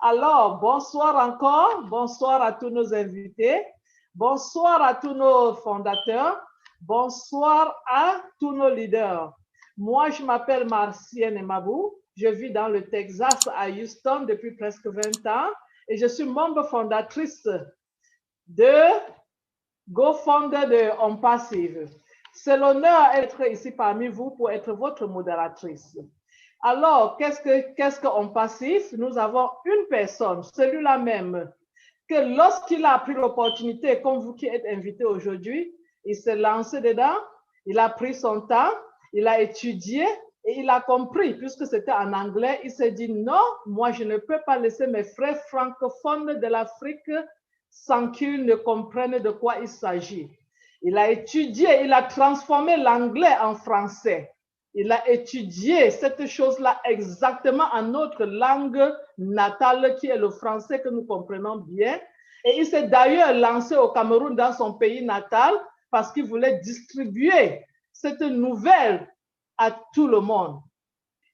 Alors, bonsoir encore. Bonsoir à tous nos invités. Bonsoir à tous nos fondateurs. Bonsoir à tous nos leaders. Moi, je m'appelle Marcienne Mabou. Je vis dans le Texas, à Houston, depuis presque 20 ans. Et je suis membre fondatrice de GoFounder de On Passive. C'est l'honneur d'être ici parmi vous pour être votre modératrice. Alors, qu'est-ce qu'on Passif? Nous avons une personne, celui-là même, que lorsqu'il a pris l'opportunité, comme vous qui êtes invité aujourd'hui, il s'est lancé dedans, il a pris son temps, il a étudié et il a compris, puisque c'était en anglais, il s'est dit non, moi je ne peux pas laisser mes frères francophones de l'Afrique sans qu'ils ne comprennent de quoi il s'agit. Il a étudié, il a transformé l'anglais en français. Il a étudié cette chose-là exactement en notre langue natale qui est le français que nous comprenons bien. Et il s'est d'ailleurs lancé au Cameroun dans son pays natal parce qu'il voulait distribuer cette nouvelle à tout le monde.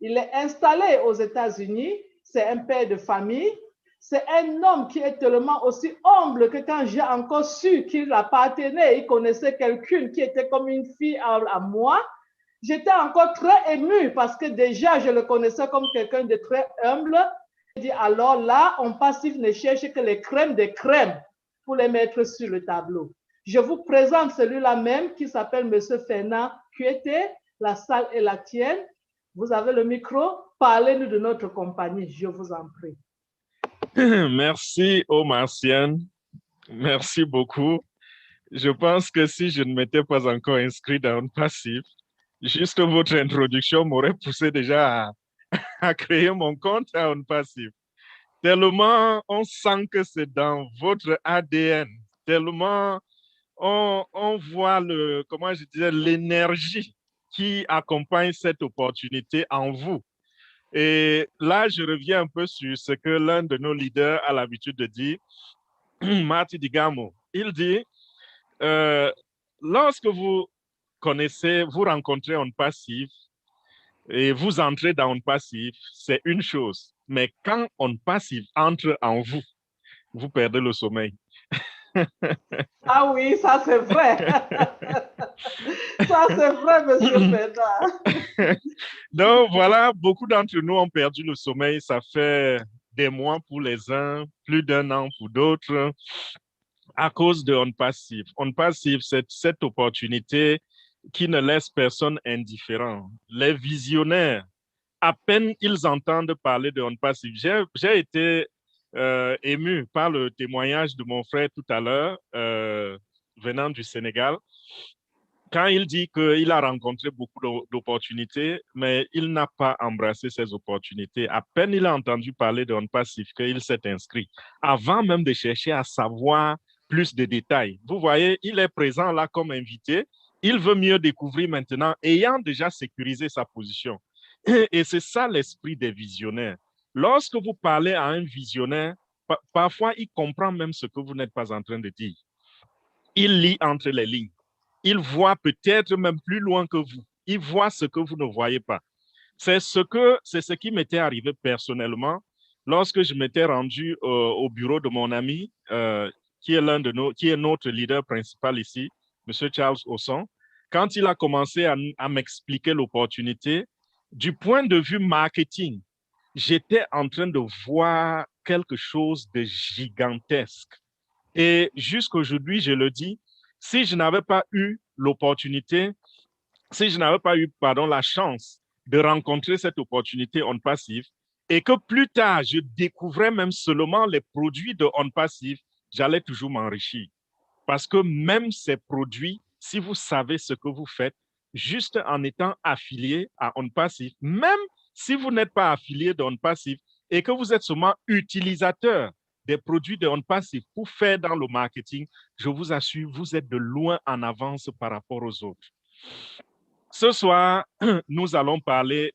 Il est installé aux États-Unis, c'est un père de famille, c'est un homme qui est tellement aussi humble que quand j'ai encore su qu'il appartenait, il connaissait quelqu'un qui était comme une fille à moi, j'étais encore très émue parce que déjà, je le connaissais comme quelqu'un de très humble. Je dis, alors là, On Passif ne cherche que les crèmes des crèmes pour les mettre sur le tableau. Je vous présente celui-là même qui s'appelle M. Fernand Kuete. La salle est la tienne. Vous avez le micro. Parlez-nous de notre compagnie, je vous en prie. Merci, Marcienne. Merci beaucoup. Je pense que si je ne m'étais pas encore inscrit dans On Passif, juste votre introduction m'aurait poussé déjà à créer mon compte à On Passif. Tellement on sent que c'est dans votre ADN, tellement on voit comment je disais, l'énergie qui accompagne cette opportunité en vous. Et là, je reviens un peu sur ce que l'un de nos leaders a l'habitude de dire, Marty Digamo. Il dit, lorsque vous rencontrez On Passif et vous entrez dans On Passif, c'est une chose. Mais quand On Passif entre en vous, vous perdez le sommeil. Ah oui, ça c'est vrai. Ça c'est vrai, monsieur Fernand. Donc voilà, beaucoup d'entre nous ont perdu le sommeil. Ça fait des mois pour les uns, plus d'un an pour d'autres, à cause de On Passif. On Passif, c'est cette opportunité qui ne laisse personne indifférent. Les visionnaires, à peine ils entendent parler de On Passif. J'ai été ému par le témoignage de mon frère tout à l'heure, venant du Sénégal, quand il dit qu'il a rencontré beaucoup d'opportunités, mais il n'a pas embrassé ces opportunités. À peine il a entendu parler de On Passif qu'il s'est inscrit, avant même de chercher à savoir plus de détails. Vous voyez, il est présent là comme invité. Il veut mieux découvrir maintenant, ayant déjà sécurisé sa position. Et c'est ça l'esprit des visionnaires. Lorsque vous parlez à un visionnaire, parfois il comprend même ce que vous n'êtes pas en train de dire. Il lit entre les lignes. Il voit peut-être même plus loin que vous. Il voit ce que vous ne voyez pas. C'est ce qui m'était arrivé personnellement lorsque je m'étais rendu au bureau de mon ami, qui est notre leader principal ici, M. Charles Osson. Quand il a commencé à m'expliquer l'opportunité, du point de vue marketing, j'étais en train de voir quelque chose de gigantesque. Et jusqu'aujourd'hui, je le dis, si je n'avais pas eu l'opportunité, si je n'avais pas eu, la chance de rencontrer cette opportunité On Passif et que plus tard, je découvrais même seulement les produits de On Passif, j'allais toujours m'enrichir. Parce que même ces produits, si vous savez ce que vous faites, juste en étant affilié à On Passif, même si vous n'êtes pas affilié de On Passif et que vous êtes seulement utilisateur des produits de On Passif pour faire dans le marketing, je vous assure, vous êtes de loin en avance par rapport aux autres. Ce soir, nous allons parler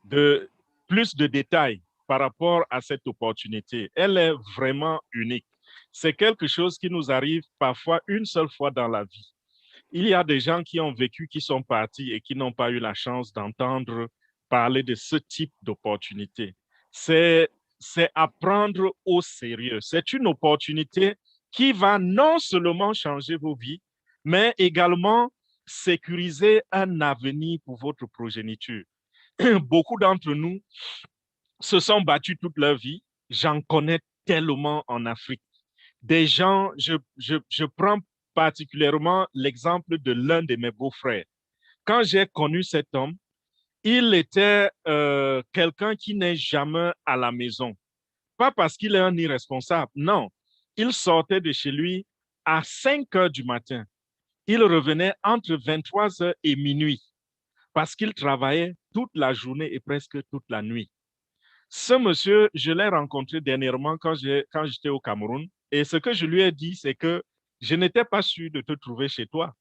de plus de détails par rapport à cette opportunité. Elle est vraiment unique. C'est quelque chose qui nous arrive parfois une seule fois dans la vie. Il y a des gens qui ont vécu, qui sont partis et qui n'ont pas eu la chance d'entendre parler de ce type d'opportunité. C'est c'est à prendre au sérieux. C'est une opportunité qui va non seulement changer vos vies, mais également sécuriser un avenir pour votre progéniture. Beaucoup d'entre nous se sont battus toute leur vie. J'en connais tellement en Afrique. Des gens, je prends particulièrement l'exemple de l'un de mes beaux-frères. Quand j'ai connu cet homme, il était quelqu'un qui n'est jamais à la maison. Pas parce qu'il est un irresponsable, non. Il sortait de chez lui à 5 heures du matin. Il revenait entre 23 heures et minuit parce qu'il travaillait toute la journée et presque toute la nuit. Ce monsieur, je l'ai rencontré dernièrement quand j'étais au Cameroun et ce que je lui ai dit, c'est que je n'étais pas sûr de te trouver chez toi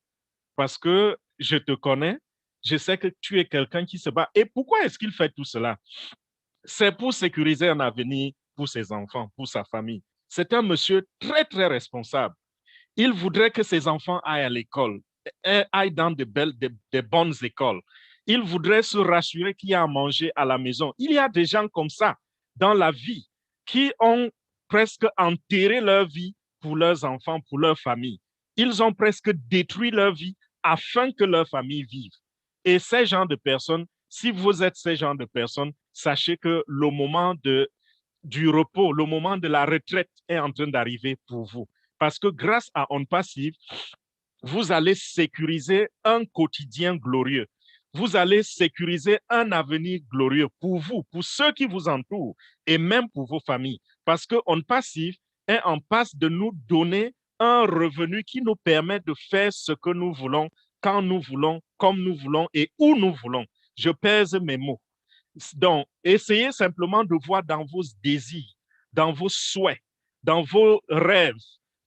parce que je te connais, je sais que tu es quelqu'un qui se bat. Et pourquoi est-ce qu'il fait tout cela? C'est pour sécuriser un avenir pour ses enfants, pour sa famille. C'est un monsieur très, très responsable. Il voudrait que ses enfants aillent à l'école, aillent dans de bonnes écoles. Il voudrait se rassurer qu'il y a à manger à la maison. Il y a des gens comme ça dans la vie qui ont presque enterré leur vie pour leurs enfants, pour leur famille. Ils ont presque détruit leur vie afin que leur famille vive. Et ces gens de personnes, si vous êtes ces gens de personnes, sachez que le moment du repos, le moment de la retraite est en train d'arriver pour vous. Parce que grâce à On Passive, vous allez sécuriser un quotidien glorieux. Vous allez sécuriser un avenir glorieux pour vous, pour ceux qui vous entourent et même pour vos familles. Parce que On Passive est en passe de nous donner un revenu qui nous permet de faire ce que nous voulons, quand nous voulons, comme nous voulons et où nous voulons. Je pèse mes mots. Donc, essayez simplement de voir dans vos désirs, dans vos souhaits, dans vos rêves,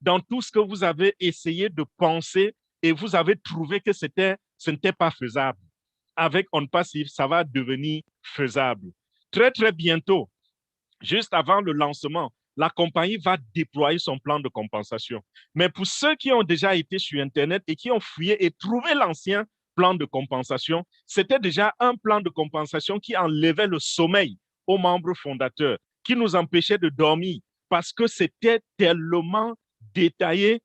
dans tout ce que vous avez essayé de penser et vous avez trouvé que ce n'était pas faisable. Avec On Passive, ça va devenir faisable. Très, très bientôt, juste avant le lancement, la compagnie va déployer son plan de compensation. Mais pour ceux qui ont déjà été sur Internet et qui ont fouillé et trouvé l'ancien plan de compensation, c'était déjà un plan de compensation qui enlevait le sommeil aux membres fondateurs, qui nous empêchait de dormir parce que c'était tellement détaillé,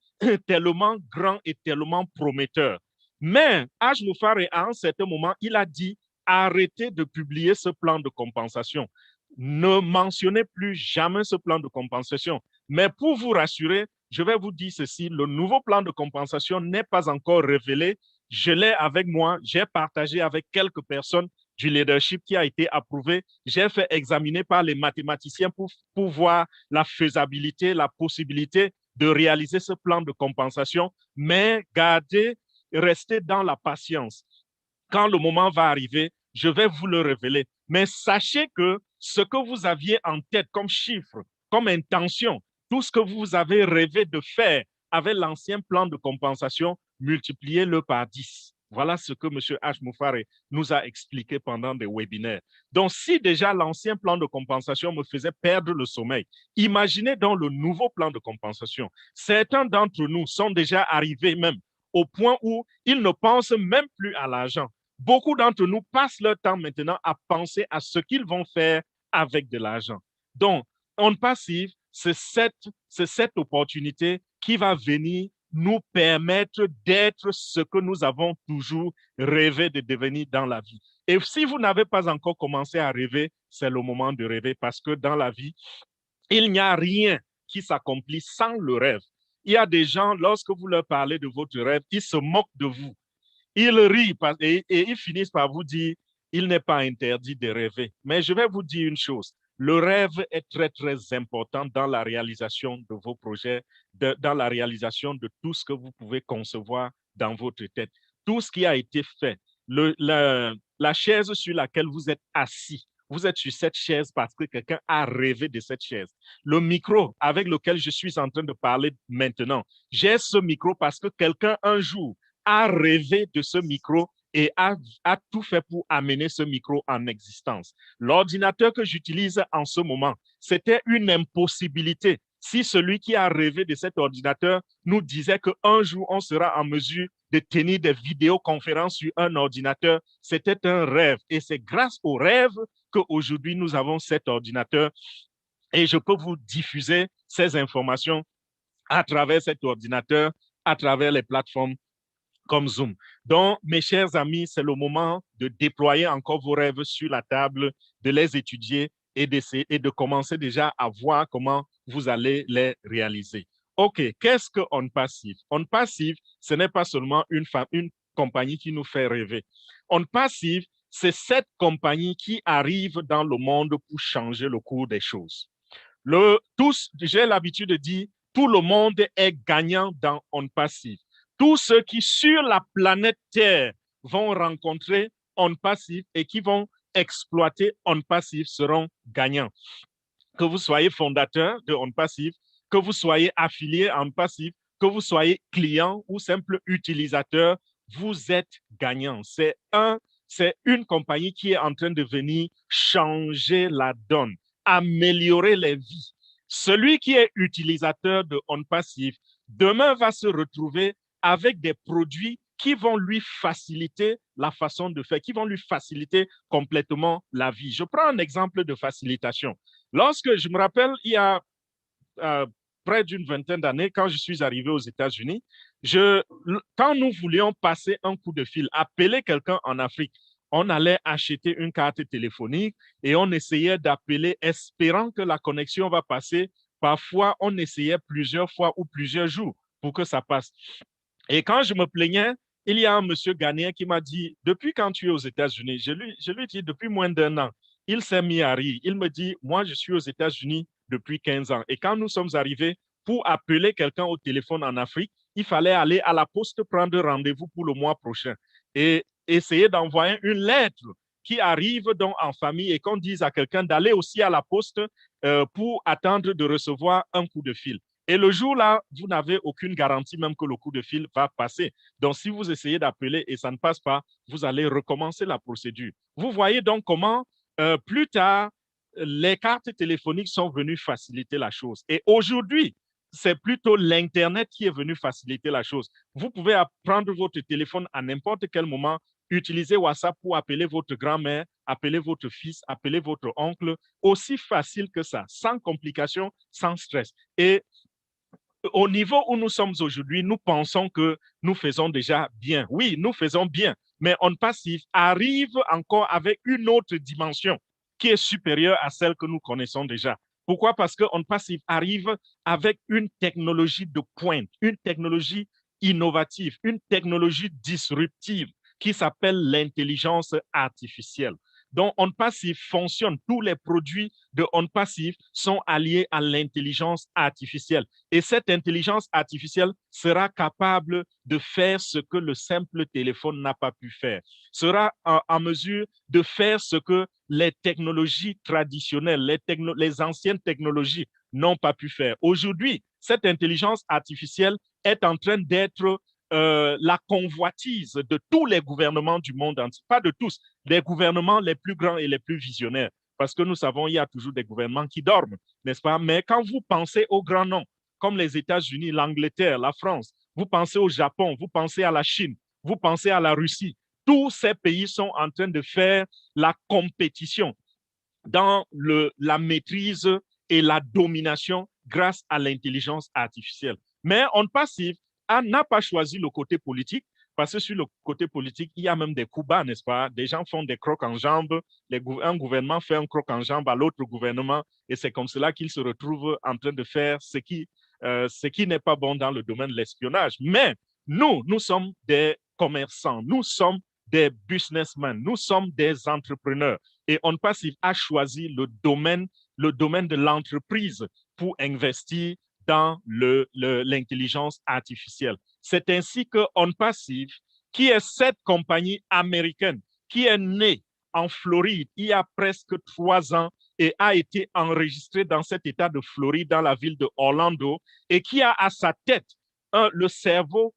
tellement grand et tellement prometteur. Mais Haj Moufare, à un certain moment, il a dit arrêtez de publier ce plan de compensation. Ne mentionnez plus jamais ce plan de compensation. Mais pour vous rassurer, je vais vous dire ceci, le nouveau plan de compensation n'est pas encore révélé. Je l'ai avec moi, j'ai partagé avec quelques personnes du leadership qui a été approuvé. J'ai fait examiner par les mathématiciens pour voir la faisabilité, la possibilité de réaliser ce plan de compensation. Mais gardez, restez dans la patience. Quand le moment va arriver, je vais vous le révéler. Mais sachez que ce que vous aviez en tête comme chiffre, comme intention, tout ce que vous avez rêvé de faire avec l'ancien plan de compensation, multipliez-le par 10. Voilà ce que M. Haj Moufare nous a expliqué pendant des webinaires. Donc, si déjà l'ancien plan de compensation me faisait perdre le sommeil, imaginez donc le nouveau plan de compensation. Certains d'entre nous sont déjà arrivés même au point où ils ne pensent même plus à l'argent. Beaucoup d'entre nous passent leur temps maintenant à penser à ce qu'ils vont faire avec de l'argent. Donc, On Passive, c'est cette opportunité qui va venir nous permettre d'être ce que nous avons toujours rêvé de devenir dans la vie. Et si vous n'avez pas encore commencé à rêver, c'est le moment de rêver parce que dans la vie, il n'y a rien qui s'accomplit sans le rêve. Il y a des gens, lorsque vous leur parlez de votre rêve, ils se moquent de vous. Ils rient et ils finissent par vous dire, il n'est pas interdit de rêver. Mais je vais vous dire une chose, le rêve est très, très important dans la réalisation de vos projets, dans la réalisation de tout ce que vous pouvez concevoir dans votre tête. Tout ce qui a été fait, la chaise sur laquelle vous êtes assis, vous êtes sur cette chaise parce que quelqu'un a rêvé de cette chaise. Le micro avec lequel je suis en train de parler maintenant, j'ai ce micro parce que quelqu'un un jour a rêvé de ce micro et a tout fait pour amener ce micro en existence. L'ordinateur que j'utilise en ce moment, c'était une impossibilité. Si celui qui a rêvé de cet ordinateur nous disait qu'un jour, on sera en mesure de tenir des vidéoconférences sur un ordinateur, c'était un rêve. Et c'est grâce au rêve qu'aujourd'hui, nous avons cet ordinateur et je peux vous diffuser ces informations à travers cet ordinateur, à travers les plateformes comme Zoom. Donc, mes chers amis, c'est le moment de déployer encore vos rêves sur la table, de les étudier et de commencer déjà à voir comment vous allez les réaliser. OK, qu'est-ce que On Passive? On Passive, ce n'est pas seulement une compagnie qui nous fait rêver. On Passive, c'est cette compagnie qui arrive dans le monde pour changer le cours des choses. J'ai l'habitude de dire, tout le monde est gagnant dans On Passive. Tous ceux qui, sur la planète Terre, vont rencontrer On Passive et qui vont exploiter On Passive seront gagnants. Que vous soyez fondateur de On Passive, que vous soyez affilié à On Passive, que vous soyez client ou simple utilisateur, vous êtes gagnant. C'est une compagnie qui est en train de venir changer la donne, améliorer les vies. Celui qui est utilisateur de On Passive, demain va se retrouver avec des produits qui vont lui faciliter la façon de faire, qui vont lui faciliter complètement la vie. Je prends un exemple de facilitation. Lorsque je me rappelle, il y a près d'une vingtaine d'années, quand je suis arrivé aux États-Unis, quand nous voulions passer un coup de fil, appeler quelqu'un en Afrique, on allait acheter une carte téléphonique et on essayait d'appeler espérant que la connexion va passer. Parfois, on essayait plusieurs fois ou plusieurs jours pour que ça passe. Et quand je me plaignais, il y a un monsieur ghanéen qui m'a dit, depuis quand tu es aux États-Unis? Je lui ai dit, depuis moins d'1 an. Il s'est mis à rire. Il me dit, moi, je suis aux États-Unis depuis 15 ans. Et quand nous sommes arrivés, pour appeler quelqu'un au téléphone en Afrique, il fallait aller à la poste prendre rendez-vous pour le mois prochain et essayer d'envoyer une lettre qui arrive donc en famille et qu'on dise à quelqu'un d'aller aussi à la poste pour attendre de recevoir un coup de fil. Et le jour-là, vous n'avez aucune garantie même que le coup de fil va passer. Donc, si vous essayez d'appeler et ça ne passe pas, vous allez recommencer la procédure. Vous voyez donc comment, plus tard, les cartes téléphoniques sont venues faciliter la chose. Et aujourd'hui, c'est plutôt l'Internet qui est venu faciliter la chose. Vous pouvez prendre votre téléphone à n'importe quel moment, utiliser WhatsApp pour appeler votre grand-mère, appeler votre fils, appeler votre oncle, aussi facile que ça, sans complications, sans stress. Et au niveau où nous sommes aujourd'hui, nous pensons que nous faisons déjà bien. Oui, nous faisons bien, mais On Passive arrive encore avec une autre dimension qui est supérieure à celle que nous connaissons déjà. Pourquoi? Parce que On Passive arrive avec une technologie de pointe, une technologie innovative, une technologie disruptive qui s'appelle l'intelligence artificielle. Donc, On Passive fonctionne. Tous les produits de On Passive sont alliés à l'intelligence artificielle. Et cette intelligence artificielle sera capable de faire ce que le simple téléphone n'a pas pu faire, sera en mesure de faire ce que les technologies traditionnelles, les anciennes technologies n'ont pas pu faire. Aujourd'hui, cette intelligence artificielle est en train d'être la convoitise de tous les gouvernements du monde entier, pas de tous, les gouvernements les plus grands et les plus visionnaires. Parce que nous savons, il y a toujours des gouvernements qui dorment, n'est-ce pas? Mais quand vous pensez aux grands noms, comme les États-Unis, l'Angleterre, la France, vous pensez au Japon, vous pensez à la Chine, vous pensez à la Russie, tous ces pays sont en train de faire la compétition dans la maîtrise et la domination grâce à l'intelligence artificielle. Mais On Passive n'a pas choisi le côté politique, parce que sur le côté politique, il y a même des coups bas, n'est-ce pas? Des gens font des crocs en jambes, un gouvernement fait un croc en jambe à l'autre gouvernement, et c'est comme cela qu'ils se retrouvent en train de faire ce qui n'est pas bon dans le domaine de l'espionnage. Mais nous sommes des commerçants, nous sommes des businessmen, nous sommes des entrepreneurs. Et On Passive a choisi le domaine de l'entreprise pour investir dans l'intelligence artificielle. C'est ainsi que On Passive, qui est cette compagnie américaine qui est née en Floride il y a presque 3 ans et a été enregistrée dans cet État de Floride, dans la ville de Orlando, et qui a à sa tête le cerveau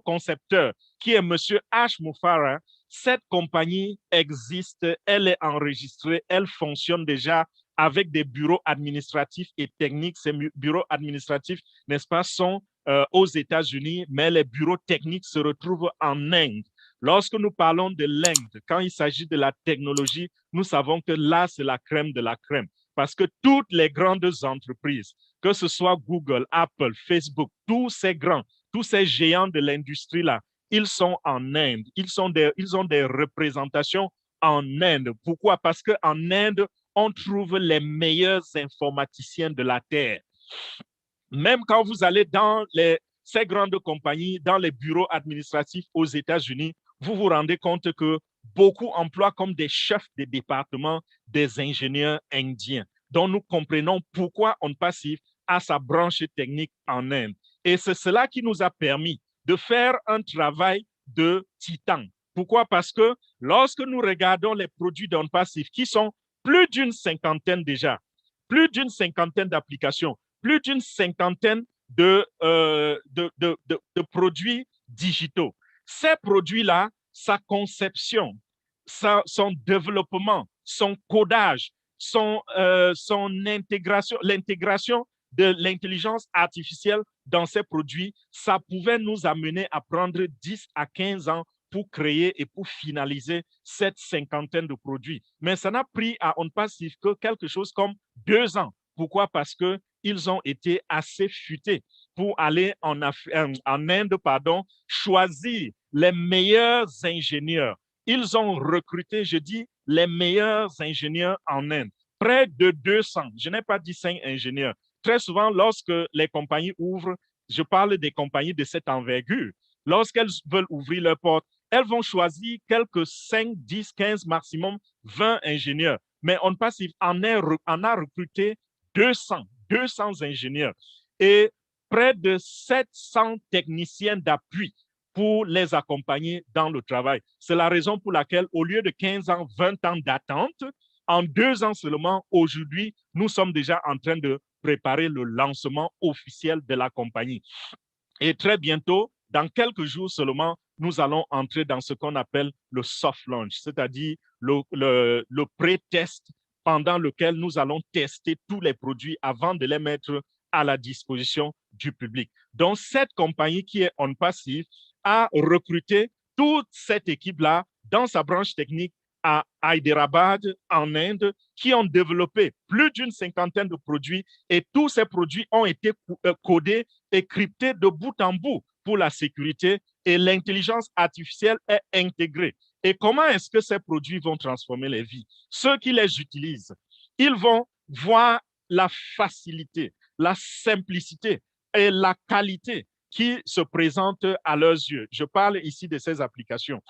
concepteur, qui est M. Ash Mufareh. Cette compagnie existe, elle est enregistrée, elle fonctionne déjà avec des bureaux administratifs et techniques. Ces bureaux administratifs, n'est-ce pas, sont aux États-Unis, mais les bureaux techniques se retrouvent en Inde. Lorsque nous parlons de l'Inde, quand il s'agit de la technologie, nous savons que là, c'est la crème de la crème. parce que toutes les grandes entreprises, que ce soit Google, Apple, Facebook, tous ces géants de l'industrie-là, ils sont en Inde. Ils ont des représentations en Inde. Pourquoi? Parce qu'en Inde, on trouve les meilleurs informaticiens de la Terre. Même quand vous allez dans ces grandes compagnies, dans les bureaux administratifs aux États-Unis, vous vous rendez compte que beaucoup emploient comme des chefs de département des ingénieurs indiens. Donc, nous comprenons pourquoi OnPassive a sa branche technique en Inde. Et c'est cela qui nous a permis de faire un travail de titan. Pourquoi? Parce que lorsque nous regardons les produits d'OnPassive, qui sont plus d'une cinquantaine déjà, plus d'une cinquantaine d'applications, plus d'une cinquantaine de produits digitaux. Ces produits-là, sa conception, son développement, son codage, son intégration, l'intégration de l'intelligence artificielle dans ces produits, ça pouvait nous amener à prendre 10 à 15 ans pour créer et pour finaliser cette cinquantaine de produits. Mais ça n'a pris à OnPassive que quelque chose comme 2 ans. Pourquoi? Parce qu'ils ont été assez futés pour aller en Inde, choisir les meilleurs ingénieurs. Ils ont recruté, je dis, les meilleurs ingénieurs en Inde. Près de 200, je n'ai pas dit 5 ingénieurs. Très souvent, lorsque les compagnies ouvrent, je parle des compagnies de cette envergure, lorsqu'elles veulent ouvrir leurs portes, elles vont choisir quelques 5, 10, 15, maximum 20 ingénieurs. Mais OnPassive en a recruté 200 ingénieurs et près de 700 techniciens d'appui pour les accompagner dans le travail. C'est la raison pour laquelle, au lieu de 15 ans, 20 ans d'attente, en 2 ans seulement, aujourd'hui, nous sommes déjà en train de préparer le lancement officiel de la compagnie. Et très bientôt, dans quelques jours seulement, nous allons entrer dans ce qu'on appelle le soft launch, c'est-à-dire le pré-test pendant lequel nous allons tester tous les produits avant de les mettre à la disposition du public. Donc, cette compagnie qui est OnPassive a recruté toute cette équipe-là dans sa branche technique à Hyderabad, en Inde, qui ont développé plus d'une cinquantaine de produits et tous ces produits ont été codés et cryptés de bout en bout pour la sécurité et l'intelligence artificielle est intégrée. Et comment est-ce que ces produits vont transformer les vies? Ceux qui les utilisent, ils vont voir la facilité, la simplicité et la qualité qui se présentent à leurs yeux. Je parle ici de ces applications.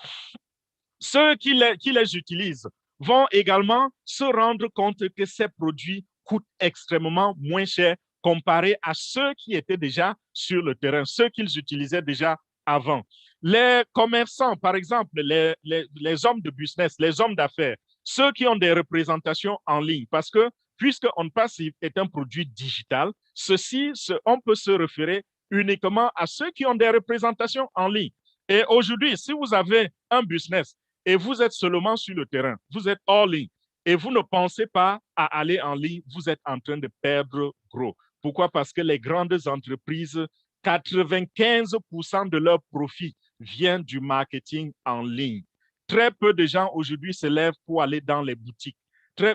Ceux qui les utilisent vont également se rendre compte que ces produits coûtent extrêmement moins cher comparé à ceux qui étaient déjà sur le terrain, ceux qu'ils utilisaient déjà avant. Les commerçants, par exemple, les hommes de business, les hommes d'affaires, ceux qui ont des représentations en ligne, parce que puisque OnPassive est un produit digital, on peut se référer uniquement à ceux qui ont des représentations en ligne. Et aujourd'hui, si vous avez un business et vous êtes seulement sur le terrain, vous êtes hors ligne et vous ne pensez pas à aller en ligne, vous êtes en train de perdre gros. Pourquoi? Parce que les grandes entreprises, 95% de leur profit vient du marketing en ligne. Très peu de gens aujourd'hui se lèvent pour aller dans les boutiques.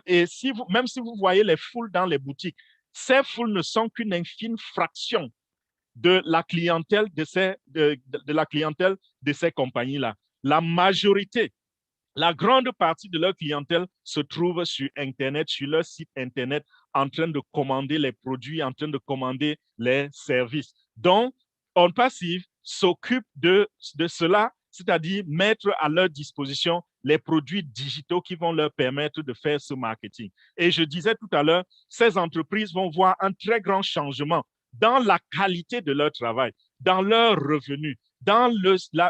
Et même si vous voyez les foules dans les boutiques, ces foules ne sont qu'une infime fraction de la clientèle de ces compagnies-là. La majorité, la grande partie de leur clientèle se trouve sur Internet, sur leur site Internet, en train de commander les produits, en train de commander les services. Donc, OnPassive s'occupe de cela, c'est-à-dire mettre à leur disposition les produits digitaux qui vont leur permettre de faire ce marketing. Et je disais tout à l'heure, ces entreprises vont voir un très grand changement dans la qualité de leur travail, dans leurs revenus, dans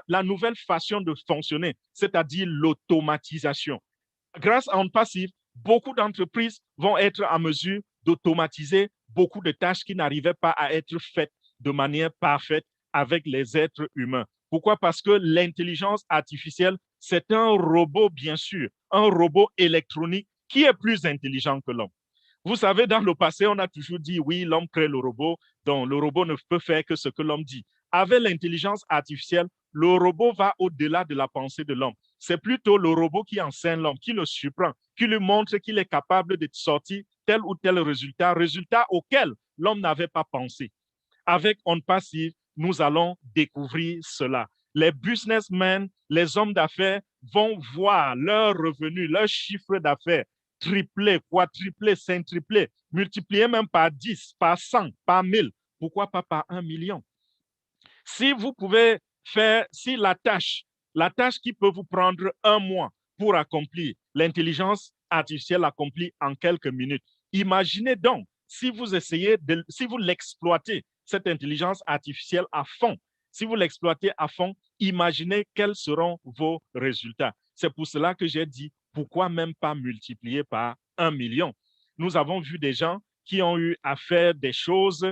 la nouvelle façon de fonctionner, c'est-à-dire l'automatisation. Grâce à OnPassive, beaucoup d'entreprises vont être en mesure d'automatiser beaucoup de tâches qui n'arrivaient pas à être faites de manière parfaite avec les êtres humains. Pourquoi? Parce que l'intelligence artificielle, c'est un robot, bien sûr, un robot électronique qui est plus intelligent que l'homme. Vous savez, dans le passé, on a toujours dit, oui, l'homme crée le robot, donc le robot ne peut faire que ce que l'homme dit. Avec l'intelligence artificielle, le robot va au-delà de la pensée de l'homme. C'est plutôt le robot qui enseigne l'homme, qui le surprend, qui lui montre qu'il est capable de sortir tel ou tel résultat auquel l'homme n'avait pas pensé. Avec On Passive, nous allons découvrir cela. Les businessmen, les hommes d'affaires vont voir leurs revenus, leur chiffre d'affaires tripler, quadrupler, centripler, multiplier même par 10, par 100, par 1000. Pourquoi pas par 1 million? Si vous pouvez faire, si la tâche qui peut vous prendre un mois pour accomplir, l'intelligence artificielle accomplit en quelques minutes. Imaginez donc si vous essayez, si vous l'exploitez, cette intelligence artificielle à fond, si vous l'exploitez à fond, imaginez quels seront vos résultats. C'est pour cela que j'ai dit, pourquoi même pas multiplier par 1 million? Nous avons vu des gens qui ont eu à faire des choses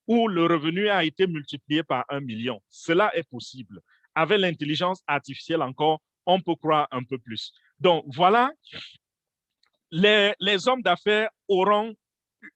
où le revenu a été multiplié par 1 million. Cela est possible. Avec l'intelligence artificielle encore, on peut croire un peu plus. Donc, voilà, les hommes d'affaires auront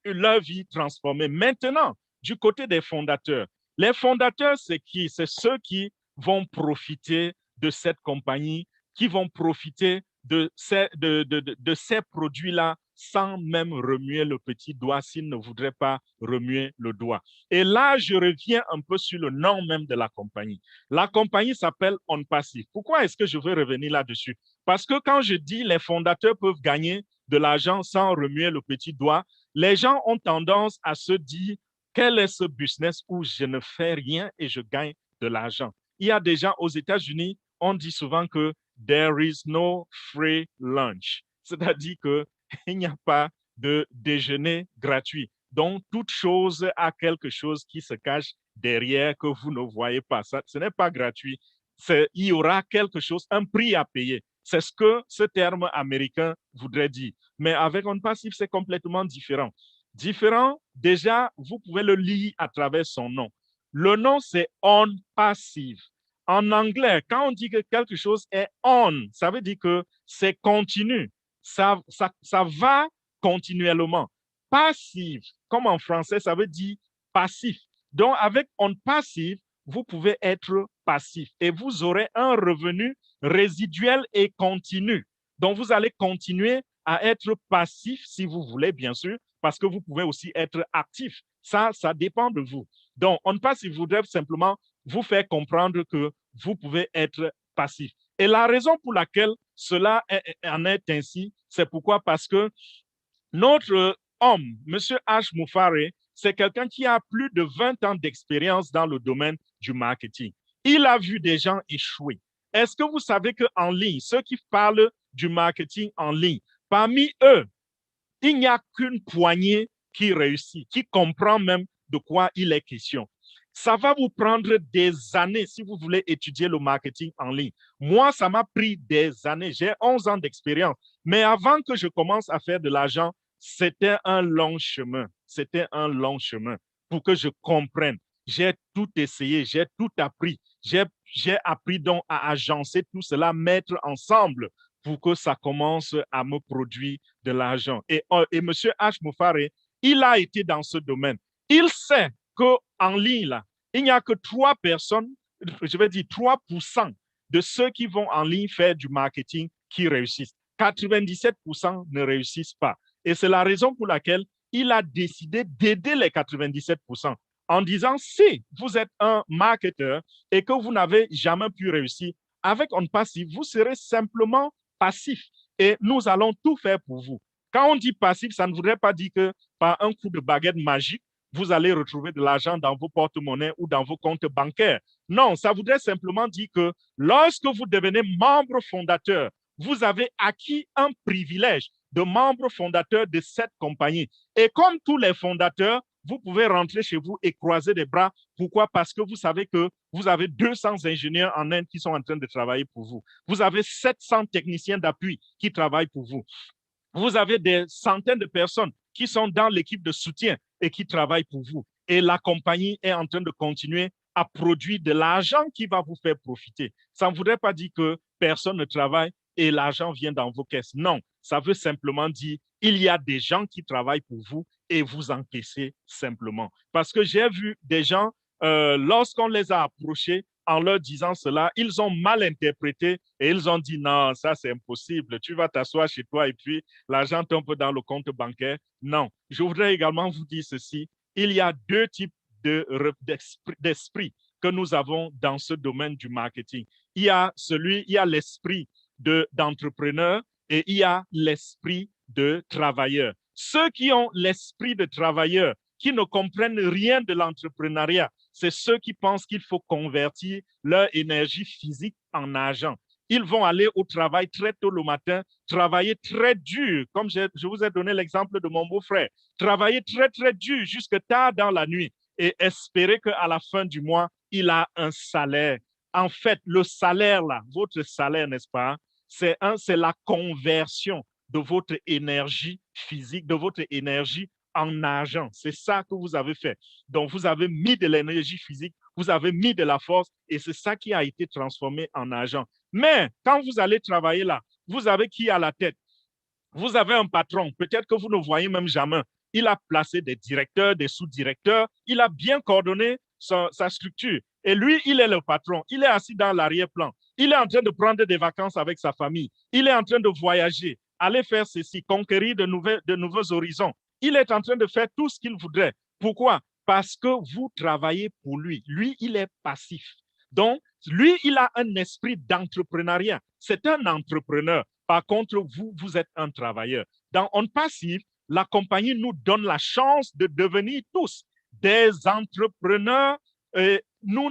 leur vie transformée. Maintenant, du côté des fondateurs, les fondateurs, c'est qui? C'est ceux qui vont profiter de cette compagnie, qui vont profiter de ces produits-là sans même remuer le petit doigt s'ils ne voudraient pas remuer le doigt. Et là, je reviens un peu sur le nom même de la compagnie. La compagnie s'appelle On Passive. Pourquoi est-ce que je veux revenir là-dessus? Parce que quand je dis les fondateurs peuvent gagner de l'argent sans remuer le petit doigt, les gens ont tendance à se dire quel est ce business où je ne fais rien et je gagne de l'argent. Il y a des gens aux États-Unis, on dit souvent que there is no free lunch, c'est-à-dire qu'il n'y a pas de déjeuner gratuit. Donc, toute chose a quelque chose qui se cache derrière que vous ne voyez pas. Ça, ce n'est pas gratuit. Il y aura quelque chose, un prix à payer. C'est ce que ce terme américain voudrait dire. Mais avec On Passive, c'est complètement différent. Différent, déjà, vous pouvez le lire à travers son nom. Le nom, c'est On Passive. En anglais, quand on dit que quelque chose est on, ça veut dire que c'est continu. Ça va continuellement. Passive, comme en français, ça veut dire passif. Donc, avec On Passive, vous pouvez être passif et vous aurez un revenu résiduel et continu. Donc, vous allez continuer à être passif si vous voulez, bien sûr, parce que vous pouvez aussi être actif. Ça dépend de vous. Donc, On Passive voudrait simplement vous faire comprendre que vous pouvez être passif. Et la raison pour laquelle cela en est ainsi, c'est pourquoi? Parce que notre homme, M. H. Moufare, c'est quelqu'un qui a plus de 20 ans d'expérience dans le domaine du marketing. Il a vu des gens échouer. Est-ce que vous savez qu'en ligne, ceux qui parlent du marketing en ligne, parmi eux, il n'y a qu'une poignée qui réussit, qui comprend même de quoi il est question. Ça va vous prendre des années si vous voulez étudier le marketing en ligne. Moi, ça m'a pris des années. J'ai 11 ans d'expérience. Mais avant que je commence à faire de l'argent, c'était un long chemin. C'était un long chemin pour que je comprenne. J'ai tout essayé, j'ai tout appris. J'ai appris donc à agencer tout cela, mettre ensemble pour que ça commence à me produire de l'argent. Et M. H. Moufare, il a été dans ce domaine. Il sait qu'en ligne, là, il n'y a que 3 personnes, je vais dire 3% de ceux qui vont en ligne faire du marketing qui réussissent. 97% ne réussissent pas. Et c'est la raison pour laquelle il a décidé d'aider les 97% en disant, si vous êtes un marketeur et que vous n'avez jamais pu réussir, avec On Passive, vous serez simplement passif et nous allons tout faire pour vous. Quand on dit passif, ça ne voudrait pas dire que par un coup de baguette magique, vous allez retrouver de l'argent dans vos porte-monnaies ou dans vos comptes bancaires. Non, ça voudrait simplement dire que lorsque vous devenez membre fondateur, vous avez acquis un privilège de membre fondateur de cette compagnie. Et comme tous les fondateurs, vous pouvez rentrer chez vous et croiser les bras. Pourquoi? Parce que vous savez que vous avez 200 ingénieurs en Inde qui sont en train de travailler pour vous. Vous avez 700 techniciens d'appui qui travaillent pour vous. Vous avez des centaines de personnes qui sont dans l'équipe de soutien et qui travaillent pour vous. Et la compagnie est en train de continuer à produire de l'argent qui va vous faire profiter. Ça ne voudrait pas dire que personne ne travaille et l'argent vient dans vos caisses. Non, ça veut simplement dire qu'il y a des gens qui travaillent pour vous et vous encaissez simplement. Parce que j'ai vu des gens, lorsqu'on les a approchés en leur disant cela, ils ont mal interprété et ils ont dit non, ça c'est impossible. Tu vas t'asseoir chez toi et puis l'argent tombe dans le compte bancaire. Non. Je voudrais également vous dire ceci. Il y a deux types d'esprit que nous avons dans ce domaine du marketing. Il y a l'esprit d'entrepreneur et il y a l'esprit de travailleur. Ceux qui ont l'esprit de travailleur, qui ne comprennent rien de l'entrepreneuriat, c'est ceux qui pensent qu'il faut convertir leur énergie physique en argent. Ils vont aller au travail très tôt le matin, travailler très dur, comme je vous ai donné l'exemple de mon beau-frère, travailler très, très dur jusque tard dans la nuit et espérer qu'à la fin du mois, il a un salaire. En fait, le salaire, là, votre salaire, n'est-ce pas, c'est la conversion de votre énergie physique, de votre énergie en argent. C'est ça que vous avez fait. Donc, vous avez mis de l'énergie physique, vous avez mis de la force et c'est ça qui a été transformé en argent. Mais quand vous allez travailler là, vous avez qui à la tête? Vous avez un patron, peut-être que vous ne voyez même jamais. Il a placé des directeurs, des sous-directeurs, il a bien coordonné sa structure. Et lui, il est le patron, il est assis dans l'arrière-plan. Il est en train de prendre des vacances avec sa famille. Il est en train de voyager, aller faire ceci, conquérir de nouveaux horizons. Il est en train de faire tout ce qu'il voudrait. Pourquoi? Parce que vous travaillez pour lui. Lui, il est passif. Donc, lui, il a un esprit d'entrepreneuriat. C'est un entrepreneur. Par contre, vous êtes un travailleur. Dans On Passive, la compagnie nous donne la chance de devenir tous des entrepreneurs. Nous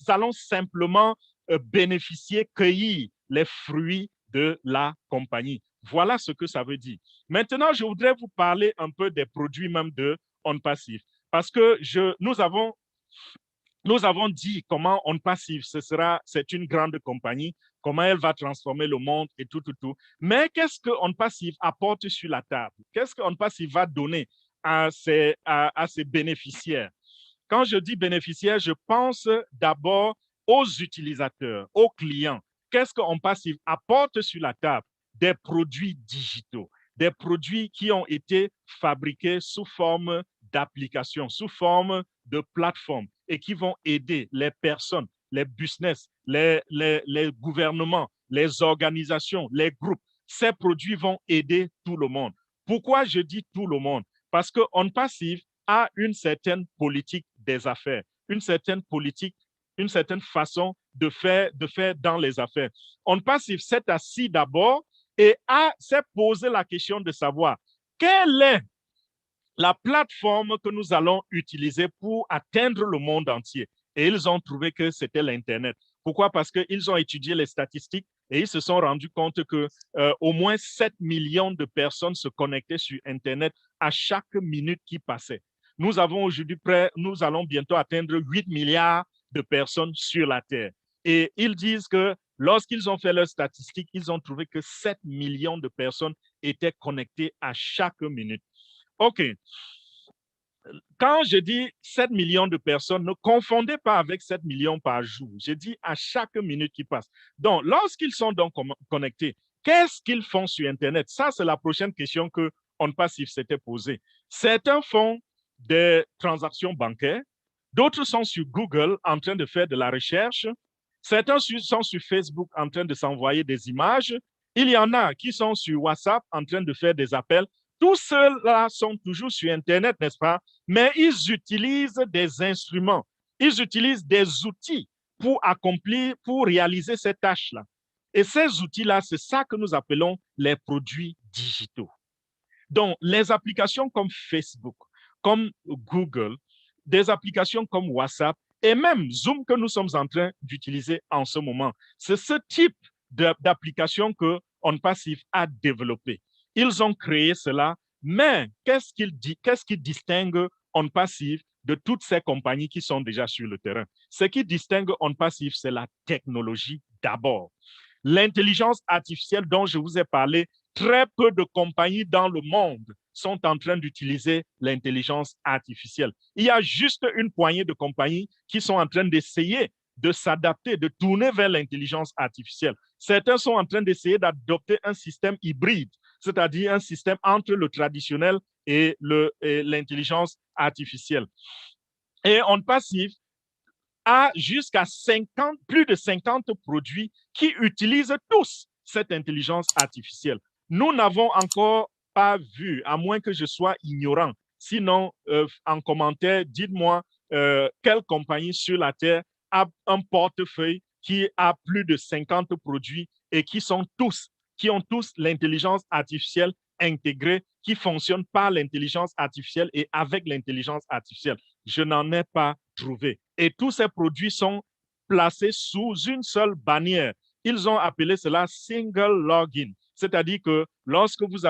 allons simplement bénéficier, cueillir les fruits de la compagnie. Voilà ce que ça veut dire. Maintenant, je voudrais vous parler un peu des produits même de On Passive. Parce que nous avons dit comment On Passive, c'est une grande compagnie, comment elle va transformer le monde et tout. Mais qu'est-ce que On Passive apporte sur la table? Qu'est-ce que On Passive va donner à ses bénéficiaires? Quand je dis bénéficiaires, je pense d'abord aux utilisateurs, aux clients. Qu'est-ce que On Passive apporte sur la table? Des produits digitaux, des produits qui ont été fabriqués sous forme d'applications, sous forme de plateformes et qui vont aider les personnes, les business, les gouvernements, les organisations, les groupes. Ces produits vont aider tout le monde. Pourquoi je dis tout le monde? Parce que On Passive a une certaine politique des affaires, une certaine politique, une certaine façon de faire dans les affaires. On Passive s'est assis d'abord et s'est posé la question de savoir quelle est la plateforme que nous allons utiliser pour atteindre le monde entier. Et ils ont trouvé que c'était l'Internet. Pourquoi? Parce qu'ils ont étudié les statistiques et ils se sont rendus compte que au moins 7 millions de personnes se connectaient sur Internet à chaque minute qui passait. Nous allons bientôt atteindre 8 milliards de personnes sur la Terre. Et ils disent que lorsqu'ils ont fait leurs statistiques, ils ont trouvé que 7 millions de personnes étaient connectées à chaque minute. OK. Quand je dis 7 millions de personnes, ne confondez pas avec 7 millions par jour. Je dis à chaque minute qui passe. Donc, lorsqu'ils sont donc connectés, qu'est-ce qu'ils font sur Internet? Ça, c'est la prochaine question que On Passive s'était posée. Certains font des transactions bancaires, d'autres sont sur Google en train de faire de la recherche, certains sont sur Facebook en train de s'envoyer des images, il y en a qui sont sur WhatsApp en train de faire des appels. Tous ceux-là sont toujours sur Internet, n'est-ce pas? Mais ils utilisent des instruments, ils utilisent des outils pour réaliser ces tâches-là. Et ces outils-là, c'est ça que nous appelons les produits digitaux. Donc, les applications comme Facebook, comme Google, des applications comme WhatsApp et même Zoom que nous sommes en train d'utiliser en ce moment, c'est ce type d'application que On Passive a développé. Ils ont créé cela, mais qu'est-ce qui distingue On Passive de toutes ces compagnies qui sont déjà sur le terrain? Ce qui distingue On Passive, c'est la technologie d'abord. L'intelligence artificielle dont je vous ai parlé, très peu de compagnies dans le monde sont en train d'utiliser l'intelligence artificielle. Il y a juste une poignée de compagnies qui sont en train d'essayer de s'adapter, de tourner vers l'intelligence artificielle. Certains sont en train d'essayer d'adopter un système hybride, c'est-à-dire un système entre le traditionnel et l'intelligence artificielle. Et On Passive a jusqu'à 50, plus de 50 produits qui utilisent tous cette intelligence artificielle. Nous n'avons encore pas vu, à moins que je sois ignorant. Sinon, en commentaire, dites-moi quelle compagnie sur la Terre a un portefeuille qui a plus de 50 produits et qui ont tous l'intelligence artificielle intégrée, qui fonctionnent par l'intelligence artificielle et avec l'intelligence artificielle. Je n'en ai pas trouvé. Et tous ces produits sont placés sous une seule bannière. Ils ont appelé cela single login. C'est-à-dire que lorsque vous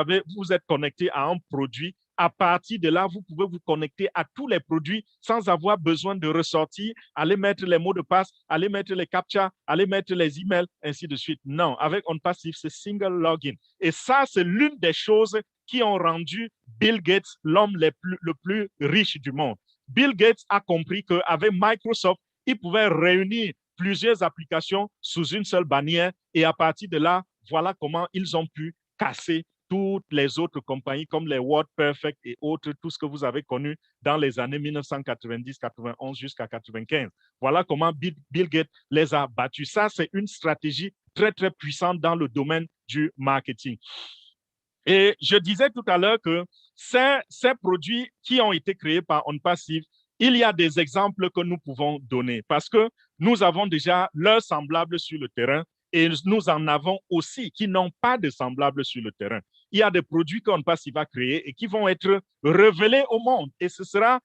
êtes connecté à un produit, à partir de là, vous pouvez vous connecter à tous les produits sans avoir besoin de ressortir, aller mettre les mots de passe, aller mettre les captcha, aller mettre les emails, ainsi de suite. Non, avec OnPassive, c'est single login. Et ça, c'est l'une des choses qui ont rendu Bill Gates l'homme le plus riche du monde. Bill Gates a compris qu'avec Microsoft, il pouvait réunir plusieurs applications sous une seule bannière et à partir de là, voilà comment ils ont pu casser toutes les autres compagnies comme les WordPerfect et autres, tout ce que vous avez connu dans les années 1990, 91 jusqu'à 95. Voilà comment Bill Gates les a battus. Ça, c'est une stratégie très, très puissante dans le domaine du marketing. Et je disais tout à l'heure que ces produits qui ont été créés par OnPassive, il y a des exemples que nous pouvons donner parce que nous avons déjà leurs semblables sur le terrain et nous en avons aussi qui n'ont pas de semblables sur le terrain. Il y a des produits qu'OnPassive va créer et qui vont être révélés au monde et ce sera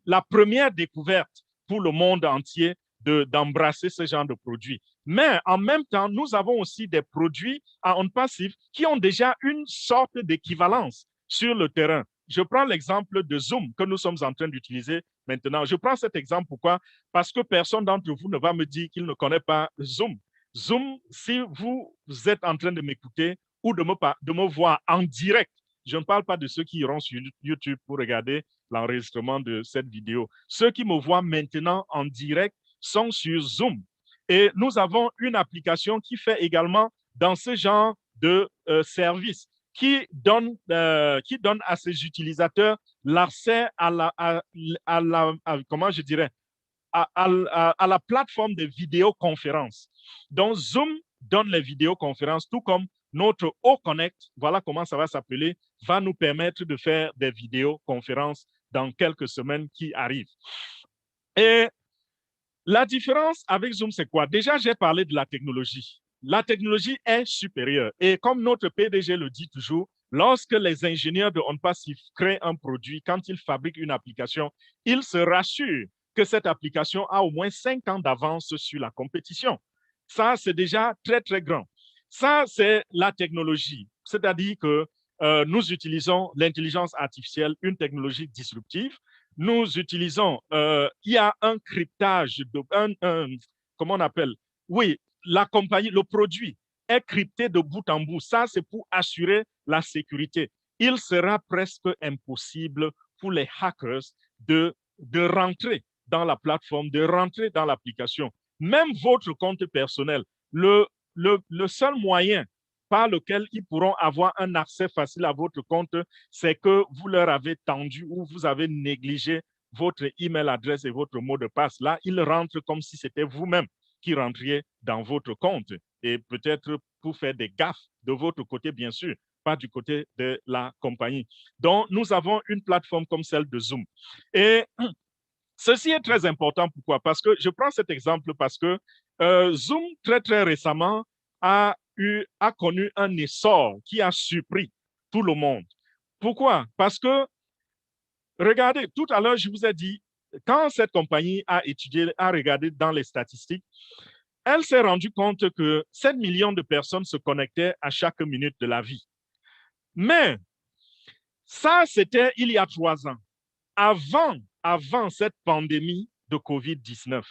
la première découverte pour le monde entier d'embrasser ce genre de produits. Mais en même temps, nous avons aussi des produits à OnPassive qui ont déjà une sorte d'équivalence sur le terrain. Je prends l'exemple de Zoom que nous sommes en train d'utiliser maintenant. Je prends cet exemple, pourquoi? Parce que personne d'entre vous ne va me dire qu'il ne connaît pas Zoom. Zoom, si vous êtes en train de m'écouter ou de me voir en direct, je ne parle pas de ceux qui iront sur YouTube pour regarder l'enregistrement de cette vidéo. Ceux qui me voient maintenant en direct sont sur Zoom. Et nous avons une application qui fait également dans ce genre de service, qui donne à ses utilisateurs l'accès à la plateforme de vidéoconférence. Donc, Zoom donne les vidéoconférences, tout comme notre O-Connect, voilà comment ça va s'appeler, va nous permettre de faire des vidéoconférences dans quelques semaines qui arrivent. Et la différence avec Zoom, c'est quoi? Déjà, j'ai parlé de la technologie. La technologie est supérieure. Et comme notre PDG le dit toujours, lorsque les ingénieurs de OnPassive créent un produit, quand ils fabriquent une application, ils se rassurent que cette application a au moins 5 ans d'avance sur la compétition. Ça, c'est déjà très, très grand. Ça, c'est la technologie. C'est-à-dire que nous utilisons l'intelligence artificielle, une technologie disruptive. Nous utilisons, il y a un cryptage, comment on appelle? Oui, la compagnie, le produit est crypté de bout en bout. Ça, c'est pour assurer la sécurité. Il sera presque impossible pour les hackers de rentrer dans la plateforme, de rentrer dans l'application. Même votre compte personnel, le seul moyen par lequel ils pourront avoir un accès facile à votre compte, c'est que vous leur avez tendu ou vous avez négligé votre email adresse et votre mot de passe. Là, ils rentrent comme si c'était vous-même qui rentriez dans votre compte et peut-être pour faire des gaffes de votre côté, bien sûr, pas du côté de la compagnie. Donc, nous avons une plateforme comme celle de Zoom. Et ceci est très important. Pourquoi? Parce que je prends cet exemple parce que Zoom, très, très récemment, a connu un essor qui a surpris tout le monde. Pourquoi? Parce que, regardez, tout à l'heure, je vous ai dit, quand cette compagnie a étudié, a regardé dans les statistiques, elle s'est rendue compte que 7 millions de personnes se connectaient à chaque minute de la vie. Mais ça, c'était il y a 3 ans, avant cette pandémie de COVID-19.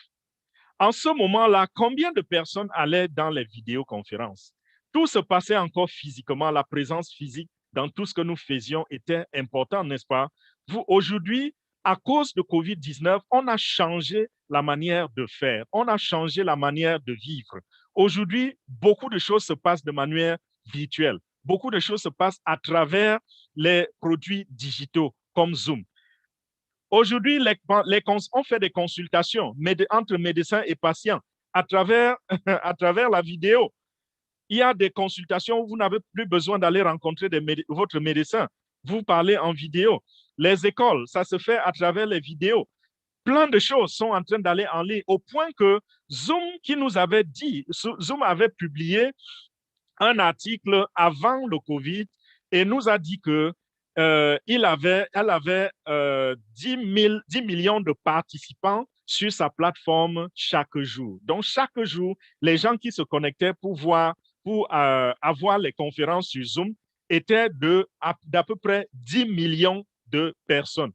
En ce moment-là, combien de personnes allaient dans les vidéoconférences? Tout se passait encore physiquement. La présence physique dans tout ce que nous faisions était importante, n'est-ce pas? Aujourd'hui, à cause de COVID-19, on a changé la manière de faire. On a changé la manière de vivre. Aujourd'hui, beaucoup de choses se passent de manière virtuelle. Beaucoup de choses se passent à travers les produits digitaux comme Zoom. Aujourd'hui, on fait des consultations entre médecins et patients à travers, à travers la vidéo. Il y a des consultations où vous n'avez plus besoin d'aller rencontrer votre médecin. Vous parlez en vidéo. Les écoles, ça se fait à travers les vidéos. Plein de choses sont en train d'aller en ligne au point que Zoom, qui nous avait dit, Zoom avait publié un article avant le COVID et nous a dit que elle avait 10 millions de participants sur sa plateforme chaque jour. Donc, chaque jour, les gens qui se connectaient pour avoir les conférences sur Zoom étaient d'à peu près 10 millions de personnes.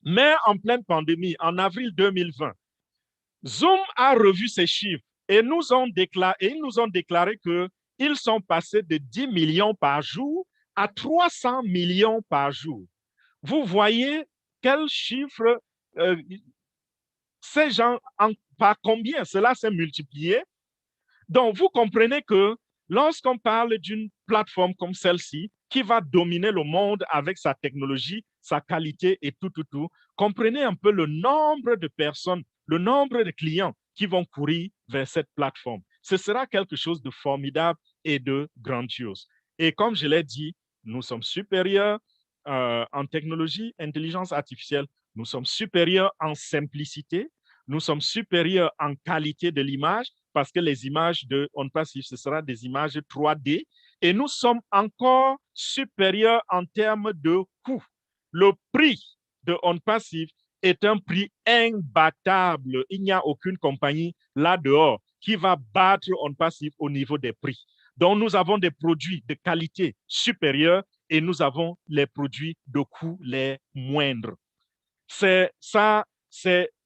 Mais en pleine pandémie, en avril 2020, Zoom a revu ces chiffres et ils nous ont déclaré qu'ils sont passés de 10 millions par jour à 300 millions par jour. Vous voyez quel chiffre, ces gens, par combien cela s'est multiplié? Donc, vous comprenez que lorsqu'on parle d'une plateforme comme celle-ci, qui va dominer le monde avec sa technologie, sa qualité et tout, comprenez un peu le nombre de personnes, le nombre de clients qui vont courir vers cette plateforme. Ce sera quelque chose de formidable et de grandiose. Et comme je l'ai dit, nous sommes supérieurs en technologie, intelligence artificielle, nous sommes supérieurs en simplicité, nous sommes supérieurs en qualité de l'image, parce que les images de OnPassive, ce sera des images 3D, et nous sommes encore supérieurs en termes de coût. Le prix de OnPassive est un prix imbattable. Il n'y a aucune compagnie là-dehors qui va battre OnPassive au niveau des prix. Donc, nous avons des produits de qualité supérieure et nous avons les produits de coût les moindres. C'est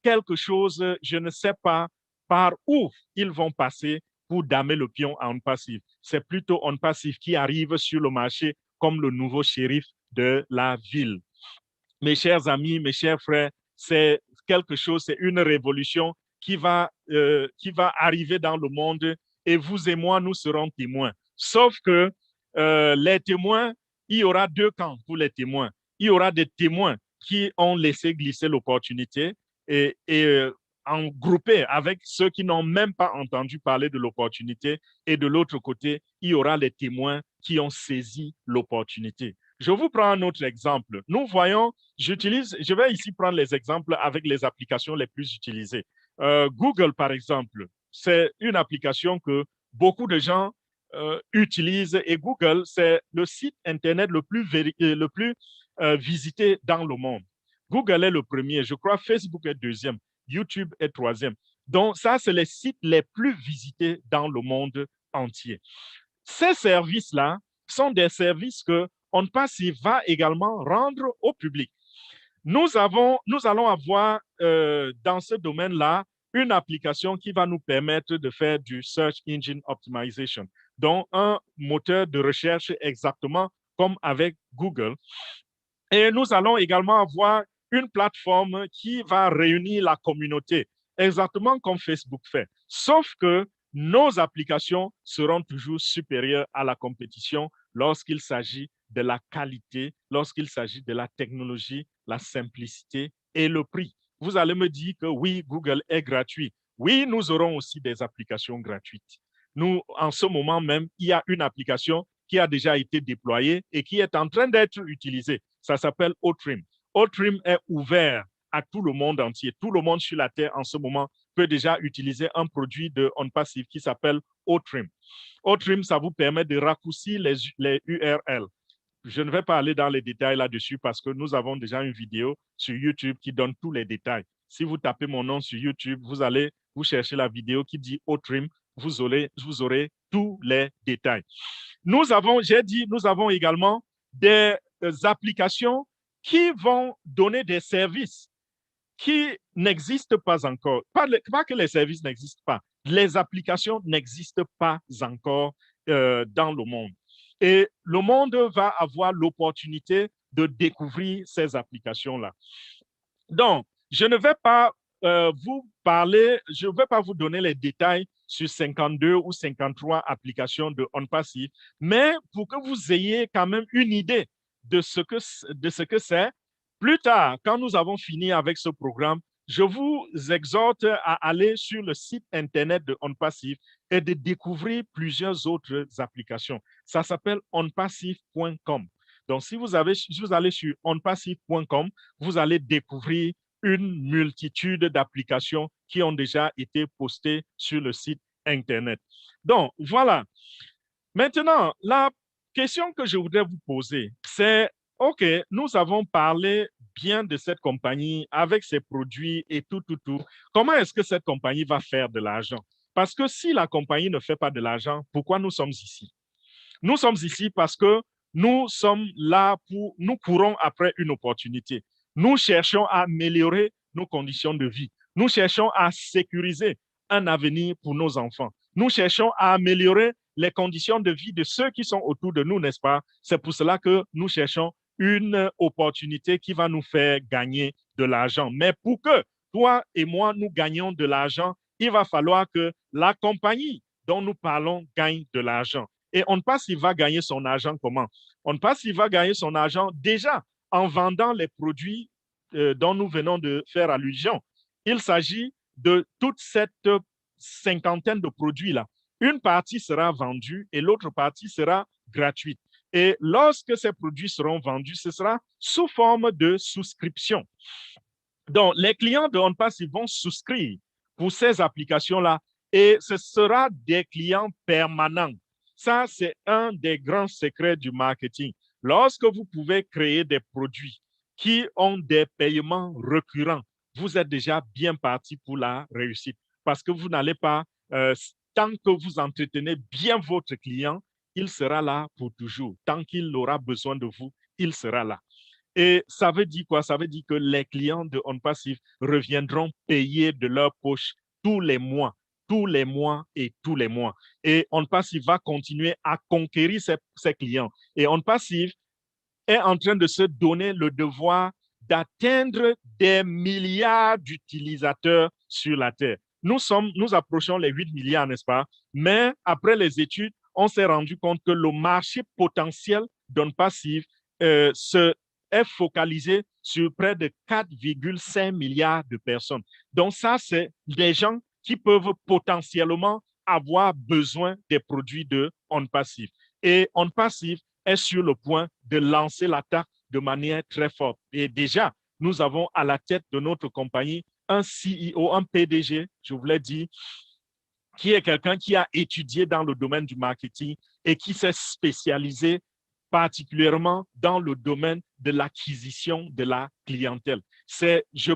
quelque chose, je ne sais pas par où ils vont passer pour damer le pion à OnPassive. C'est plutôt OnPassive qui arrive sur le marché comme le nouveau shérif de la ville. Mes chers amis, mes chers frères, c'est quelque chose, c'est une révolution qui va arriver dans le monde et vous et moi, nous serons témoins. Sauf que les témoins, il y aura deux camps pour les témoins. Il y aura des témoins qui ont laissé glisser l'opportunité et en groupé avec ceux qui n'ont même pas entendu parler de l'opportunité. Et de l'autre côté, il y aura les témoins qui ont saisi l'opportunité. Je vous prends un autre exemple. Nous voyons, je vais ici prendre les exemples avec les applications les plus utilisées. Google, par exemple, c'est une application que beaucoup de gens utilisent et Google, c'est le site Internet le plus visité dans le monde. Google est le premier, je crois Facebook est deuxième, YouTube est troisième. Donc, ça, c'est les sites les plus visités dans le monde entier. Ces services-là sont des services que OnPassive va également rendre au public. Nous allons avoir dans ce domaine-là une application qui va nous permettre de faire du Search Engine Optimization, donc un moteur de recherche exactement comme avec Google. Et nous allons également avoir une plateforme qui va réunir la communauté, exactement comme Facebook fait. Sauf que nos applications seront toujours supérieures à la compétition lorsqu'il s'agit de la qualité, lorsqu'il s'agit de la technologie, la simplicité et le prix. Vous allez me dire que oui, Google est gratuit. Oui, nous aurons aussi des applications gratuites. Nous, en ce moment même, il y a une application qui a déjà été déployée et qui est en train d'être utilisée. Ça s'appelle Otrim. Otrim est ouvert à tout le monde entier. Tout le monde sur la Terre en ce moment peut déjà utiliser un produit de OnPassive qui s'appelle Otrim. Otrim, ça vous permet de raccourcir les URL. Je ne vais pas aller dans les détails là-dessus parce que nous avons déjà une vidéo sur YouTube qui donne tous les détails. Si vous tapez mon nom sur YouTube, vous cherchez la vidéo qui dit Otrim, vous aurez tous les détails. Nous avons également des applications qui vont donner des services qui n'existent pas encore. Pas que les services n'existent pas, les applications n'existent pas encore dans le monde. Et le monde va avoir l'opportunité de découvrir ces applications-là. Donc, je ne vais pas vous parler, je ne vais pas vous donner les détails sur 52 ou 53 applications de OnPassive, mais pour que vous ayez quand même une idée de ce que c'est, Plus tard, quand nous avons fini avec ce programme, je vous exhorte à aller sur le site internet de OnPassive et de découvrir plusieurs autres applications. Ça s'appelle onpassive.com. Donc, si vous allez sur onpassive.com, vous allez découvrir une multitude d'applications qui ont déjà été postées sur le site internet. Donc, voilà. Maintenant, la question que je voudrais vous poser, c'est, OK, nous avons parlé bien de cette compagnie avec ses produits et tout. Comment est-ce que cette compagnie va faire de l'argent? Parce que si la compagnie ne fait pas de l'argent, pourquoi nous sommes ici? Nous sommes ici parce que nous sommes là nous courons après une opportunité. Nous cherchons à améliorer nos conditions de vie. Nous cherchons à sécuriser un avenir pour nos enfants. Nous cherchons à améliorer les conditions de vie de ceux qui sont autour de nous, n'est-ce pas? C'est pour cela que nous cherchons une opportunité qui va nous faire gagner de l'argent. Mais pour que toi et moi, nous gagnions de l'argent, il va falloir que la compagnie dont nous parlons gagne de l'argent. Et on ne passe s'il va gagner son argent comment? On ne passe s'il va gagner son argent déjà en vendant les produits dont nous venons de faire allusion. Il s'agit de toute cette cinquantaine de produits-là. Une partie sera vendue et l'autre partie sera gratuite. Et lorsque ces produits seront vendus, ce sera sous forme de souscription. Donc, les clients de OnPass, ils vont souscrire pour ces applications-là et ce sera des clients permanents. Ça, c'est un des grands secrets du marketing. Lorsque vous pouvez créer des produits qui ont des paiements récurrents, vous êtes déjà bien parti pour la réussite parce que vous n'allez pas, tant que vous entretenez bien votre client, il sera là pour toujours. Tant qu'il aura besoin de vous, il sera là. Et ça veut dire quoi? Ça veut dire que les clients de OnPassive reviendront payer de leur poche tous les mois et tous les mois. Et OnPassive va continuer à conquérir ses clients. Et OnPassive est en train de se donner le devoir d'atteindre des milliards d'utilisateurs sur la Terre. Nous approchons les 8 milliards, n'est-ce pas? Mais après les études, on s'est rendu compte que le marché potentiel d'OnPassive est focalisé sur près de 4,5 milliards de personnes. Donc ça, c'est des gens qui peuvent potentiellement avoir besoin des produits de OnPassive. Et OnPassive est sur le point de lancer l'attaque de manière très forte. Et déjà, nous avons à la tête de notre compagnie un CEO, un PDG, je vous l'ai dit, qui est quelqu'un qui a étudié dans le domaine du marketing et qui s'est spécialisé particulièrement dans le domaine de l'acquisition de la clientèle. Je